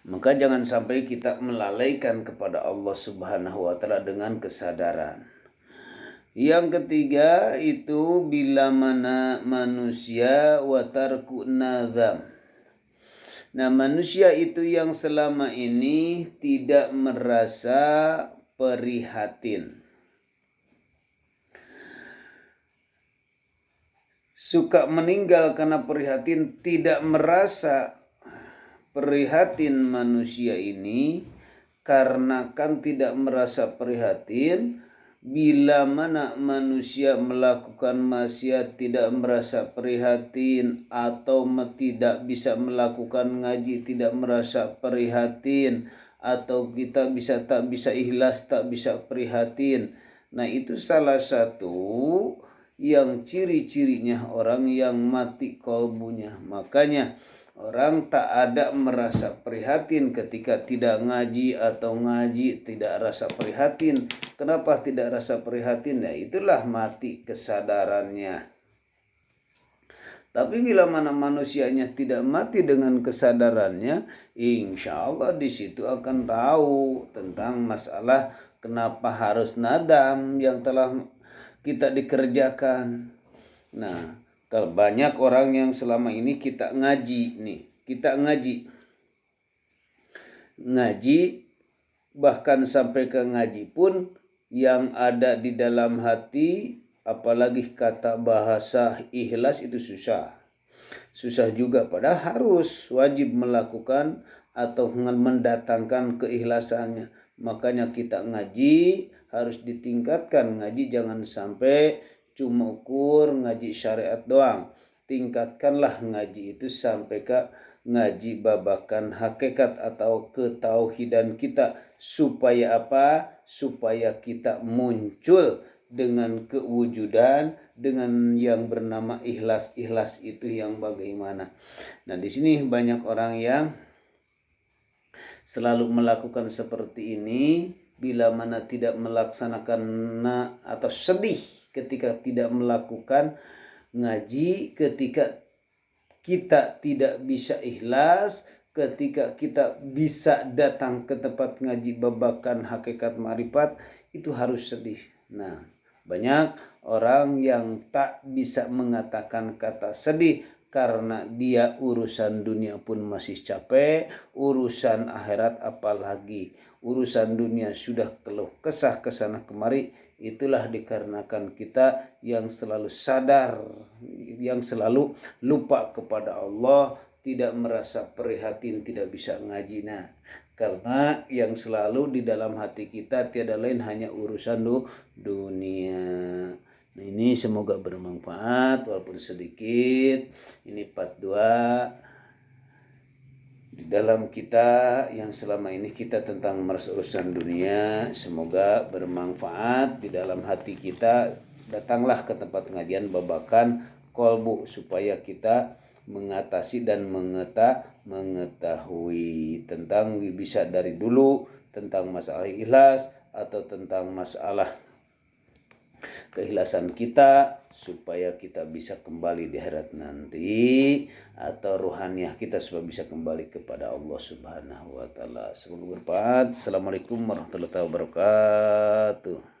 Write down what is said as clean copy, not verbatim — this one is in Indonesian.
Maka jangan sampai kita melalaikan kepada Allah Subhanahu wa taala dengan kesadaran. Yang ketiga itu bila mana manusia wa tarku nadham. Nah, manusia itu yang selama ini tidak merasa prihatin. Suka meninggal karena prihatin, tidak merasa prihatin manusia ini, karena kan tidak merasa prihatin. Bila mana manusia melakukan maksiat tidak merasa prihatin, atau tidak bisa melakukan ngaji tidak merasa prihatin, atau kita tak bisa ikhlas, tak bisa prihatin. Nah, itu salah satu yang ciri-cirinya orang yang mati kolbunya. Makanya orang tak ada merasa prihatin ketika tidak ngaji, atau ngaji tidak rasa prihatin. Kenapa tidak rasa prihatin? Ya itulah mati kesadarannya. Tapi bila mana manusianya tidak mati dengan kesadarannya, insya Allah di situ akan tahu tentang masalah kenapa harus nadam yang telah kita dikerjakan. Nah, kalau banyak orang yang selama ini kita ngaji nih, kita ngaji bahkan sampai ke ngaji pun yang ada di dalam hati, apalagi kata bahasa ikhlas itu susah juga, padahal harus wajib melakukan atau mendatangkan keikhlasannya. Makanya kita ngaji harus ditingkatkan. Ngaji jangan sampai cuma ukur ngaji syariat doang. Tingkatkanlah ngaji itu sampai ke ngaji babakan hakikat atau ketauhidan kita. Supaya apa? Supaya kita muncul dengan kewujudan, dengan yang bernama ikhlas. Ikhlas itu yang bagaimana? Nah, di sini banyak orang yang selalu melakukan seperti ini. Bila mana tidak melaksanakan atau sedih ketika tidak melakukan ngaji, ketika kita tidak bisa ikhlas, ketika kita bisa datang ke tempat ngaji babakan hakikat ma'rifat, itu harus sedih. Nah, banyak orang yang tak bisa mengatakan kata sedih karena dia urusan dunia pun masih capek, urusan akhirat apalagi. Urusan dunia sudah keluh kesah kesana kemari. Itulah dikarenakan kita yang selalu sadar, yang selalu lupa kepada Allah, tidak merasa prihatin, tidak bisa ngaji. Nah, karena yang selalu di dalam hati kita tiada lain hanya urusan dunia. Nah, ini semoga bermanfaat walaupun sedikit. Ini part 2 di dalam kita yang selama ini kita tentang merasa urusan dunia. Semoga bermanfaat di dalam hati kita. Datanglah ke tempat pengajian babakan kolbu supaya kita mengatasi dan mengetahui tentang bisa dari dulu tentang masalah ikhlas atau tentang masalah keikhlasan kita, supaya kita bisa kembali di akhirat nanti, atau ruhaniah kita supaya bisa kembali kepada Allah Subhanahu wa taala. Semoga bermanfaat. Assalamualaikum warahmatullahi wabarakatuh.